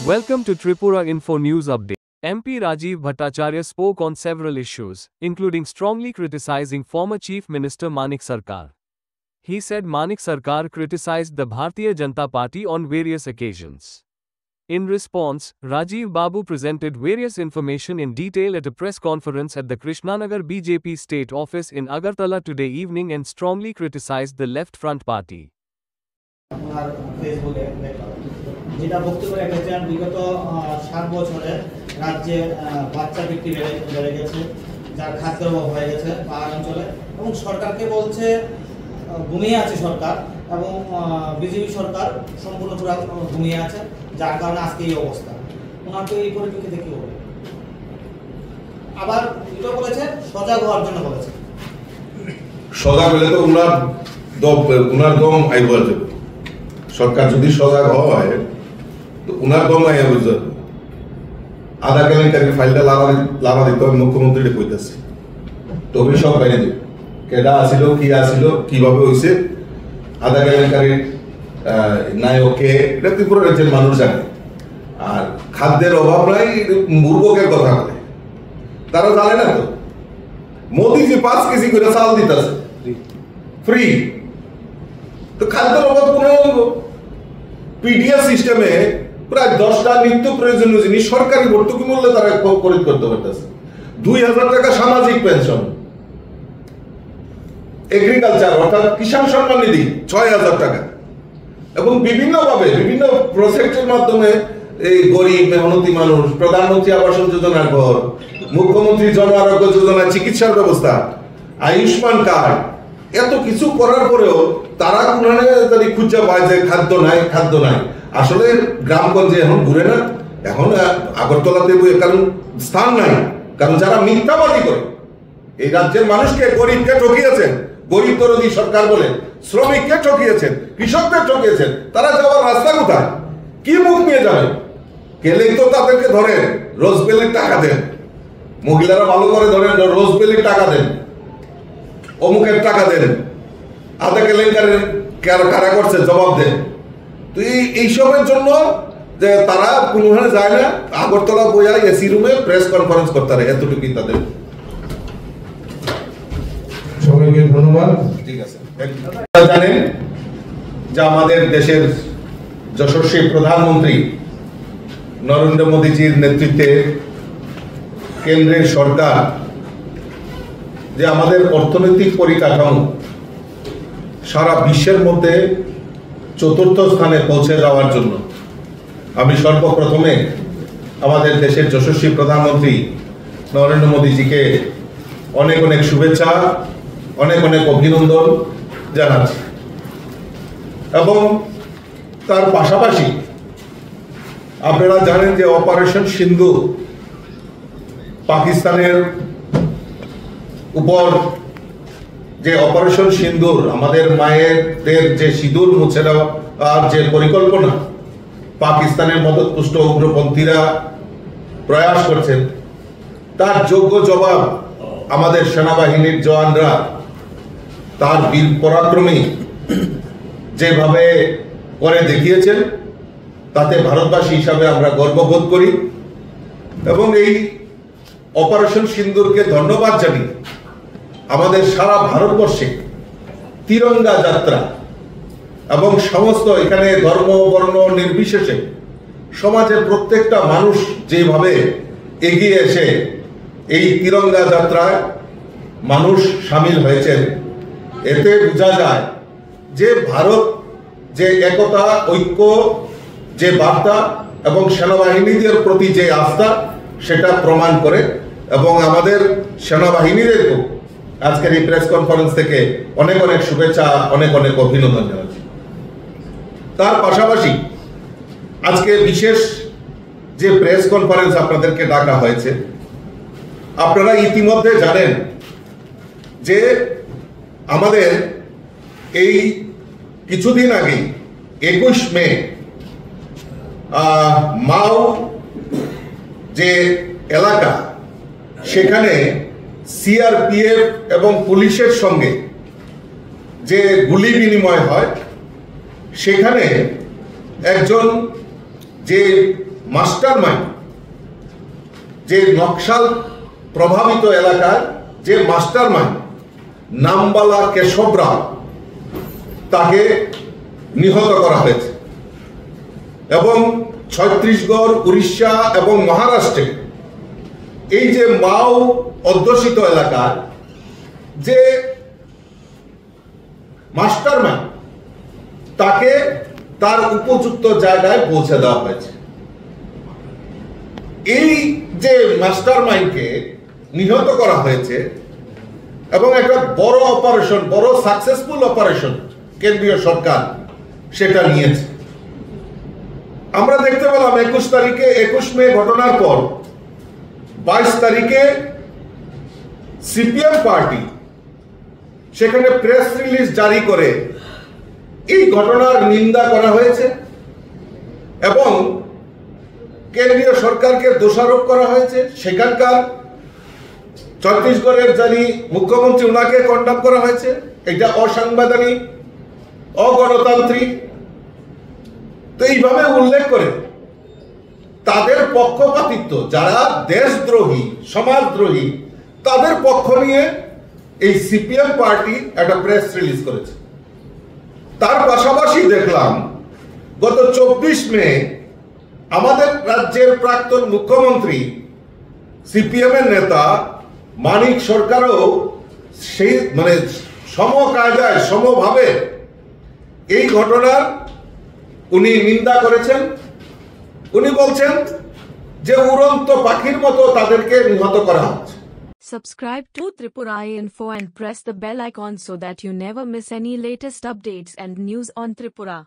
Welcome to Tripura Info News Update. MP Rajiv Bhattacharya spoke on several issues, including strongly criticizing former Chief Minister Manik Sarkar. He said Manik Sarkar criticized the Bharatiya Janata Party on various occasions. In response, Rajiv Babu presented various information in detail at a press conference at the Krishnanagar BJP state office in Agartala today evening and strongly criticized the Left Front Party. যেটা বক্তব্য রেখেছেন বিগত 7 বছরে রাজ্যে বাচ্চা বিক্রি বেড়ে গেছে, যার খাদ্যের অভাব হয়ে গেছে পাহাড় অঞ্চলে, এবং সরকারকে বলছে ঘুমিয়ে আছে সরকার, এবং বিজেপি সরকার সম্পূর্ণ ঘুমিয়ে আছে, যার কারণে আজকে এই অবস্থা। ওনাকে এই পরিপ্রেক্ষিতে কি বলে? আবার এটা বলেছে সজাগ হওয়ার জন্য বলেছে। সজাগ হলে তো উনার দম আইবার যাবে। সরকার যদি সজাগ হয় তো উনার দম আইয়া বুঝতে আধা কেলেঙ্কারির ফাইলটা লাভা দিতে হবে মুখ্যমন্ত্রী কইতেছে। তবে সব বাইরে দেবে কেডা আসিল, কি আসিল, কিভাবে হয়েছে, আধা কেলেঙ্কারির নায়ককে এটা ত্রিপুরা রাজ্যের মানুষ জানে। আর খাদ্যের অভাব নাই মূর্খকের কথা বলে, তারা জানে না তো। মোদিজি 5 কেজি করে চাল দিতেছে ফ্রি, তো খাদ্যের অভাব কোনো পিডিএস সিস্টেমে প্রায় 10টা নিত্য প্রয়োজনীয় জিনিস সরকারি ভর্তুকি মূল্যে তারা খরিদ করতে পারতেছে। 2000 টাকা সামাজিক পেনশন, এগ্রিকালচার অর্থাৎ কিষাণ সম্মান নিধি 6000 টাকা, এবং বিভিন্নভাবে বিভিন্ন প্রজেক্টের মাধ্যমে এই গরিব মেহনতি মানুষ, প্রধানমন্ত্রী আবাস যোজনার ঘর, মুখ্যমন্ত্রী জন আরোগ্য যোজনা, চিকিৎসার ব্যবস্থা, আয়ুষ্মান কার্ড, এত কিছু করার পরেও তারা কোনখানে যদি খুঁজে পায় যে খাদ্য নাই। আসলে গ্রামগঞ্জে এখন ঘুরে না, এখন আগরতলাতে কারণ স্থান নাই, কারণ যারা মিথ্যাবাদী করে এই রাজ্যের মানুষকে, গরিবকে ঠকিয়েছেন, গরিব দরদি সরকার বলে, শ্রমিককে ঠকিয়েছেন, কৃষকদের ঠকিয়েছেন, তারা যাওয়ার রাস্তা কোথায়, কি মুখ নিয়ে যাবে? গেলেই তো তাদেরকে ধরেন রোজবেলির টাকা দেন, মহিলারা ভালো করে ধরেন রোজবেলির টাকা দেন, অমুকের টাকা দেন, আধা কেলেঙ্কারের কারা করছে জবাব দেন। তো এইসবের জন্য যে তারা কোনোখানে যায় না, আগরতলা বইয়া এসি রুমে প্রেস কনফারেন্স করতে পারে, এতটুকুই তাদের। সবাইকে ধন্যবাদ। ঠিক আছে। জানেন যে আমাদের দেশের যশস্বী প্রধানমন্ত্রী নরেন্দ্র মোদীজির নেতৃত্বে কেন্দ্রের সরকার যে আমাদের অর্থনৈতিক পরিকাঠামো সারা বিশ্বের মধ্যে 4র্থ স্থানে পৌঁছে যাওয়ার জন্য আমি সর্বপ্রথমে আমাদের দেশের যশস্বী প্রধানমন্ত্রী নরেন্দ্র মোদীজিকে অনেক অনেক শুভেচ্ছা, অনেক অনেক অভিনন্দন জানাচ্ছি। এবং তার পাশাপাশি আপনারা জানেন যে অপারেশন সিন্দুর পাকিস্তানের উপর যে অপারেশন সিন্দুর, আমাদের মায়েদের যে সিঁদুর মুছে দেওয়ার যে পরিকল্পনা পাকিস্তানের মদতপুষ্ট উগ্রপন্থীরা প্রয়াস করছেন, তার যোগ্য জবাব আমাদের সেনাবাহিনীর জওয়ানরা তার বীর পরাক্রমী যেভাবে করে দেখিয়েছেন, তাতে ভারতবাসী হিসাবে আমরা গর্ববোধ করি। এবং এই অপারেশন সিন্দুরকে ধন্যবাদ জানিয়ে আমাদের সারা ভারতবর্ষে তিরঙ্গা যাত্রা এবং সমস্ত এখানে ধর্ম বর্ণ নির্বিশেষে সমাজের প্রত্যেকটা মানুষ যেভাবে এগিয়ে এসে এই তিরঙ্গা যাত্রায় মানুষ সামিল হয়েছেন, এতে বোঝা যায় যে ভারত যে একতা, ঐক্য, যে বার্তা এবং সেনাবাহিনীদের প্রতি যে আস্থা সেটা প্রমাণ করে। এবং আমাদের সেনাবাহিনীদেরকেও আজকের এই প্রেস কনফারেন্স থেকে অনেক অনেক শুভেচ্ছা, অনেক অনেক অভিনন্দন জানাচ্ছি। তার পাশাপাশি আজকে বিশেষ যে প্রেস কনফারেন্স আপনাদেরকে ডাকা হয়েছে, আপনারা ইতিমধ্যে জানেন যে আমাদের এই কিছুদিন আগে 21 মে মাও যে এলাকা, সেখানে সিআরপিএফ এবং পুলিশের সঙ্গে যে গুলি বিনিময় হয়, সেখানে একজন যে মাস্টারমাইন্ড, যে নকশাল প্রভাবিত এলাকার যে মাস্টারমাইন্ড নামবালা কেশব রাও, তাকে নিহত করা হয়েছে। এবং ছত্তিশগড়, উড়িষ্যা এবং মহারাষ্ট্রে এই যে মাও অধ্যুষিত এলাকার যে মাস্টারমাইন্ড, তাকে তার উপযুক্ত জায়গায় পৌঁছে দেওয়া হয়েছে। এই যে মাস্টারমাইন্ডকে নিহত করা হয়েছে এবং একটা বড় অপারেশন, বড় সাকসেসফুল অপারেশন কেন্দ্রীয় সরকার সেটা নিয়েছে। আমরা দেখতে পেলাম 21 মে ঘটনার পর 22 তারিখে সিপিএম পার্টি সেখানে প্রেস রিলিজ জারি করে এই ঘটনার নিন্দা করা হয়েছে এবং কেন্দ্রীয় সরকারকে দোষারোপ করা হয়েছে। সেখানকার ছত্তিশগড়ের যিনি মুখ্যমন্ত্রী, ওনাকে কন্ডাম করা হয়েছে। এটা অসাংবিধানিক, অগণতান্ত্রিক। তো এইভাবে উল্লেখ করে তাদের পক্ষপাতিত্ব, যারা দেশদ্রোহী, সমাজদ্রোহী, তাদের পক্ষ নিয়ে এই সিপিএম পার্টি একটা প্রেস রিলিজ করেছে। তার পাশাপাশি দেখলাম গত 24 মে আমাদের রাজ্যের প্রাক্তন মুখ্যমন্ত্রী, সিপিএম এর নেতা মানিক সরকারও সেই সমকায়দায়, সমভাবে এই ঘটনার উনি নিন্দা করেছেন। উনি বলছেন যে উড়ন্ত পাখির মতো তাদেরকে নিহত করা হচ্ছে। Subscribe to Tripura Info and press the bell icon so that you never miss any latest updates and news on Tripura.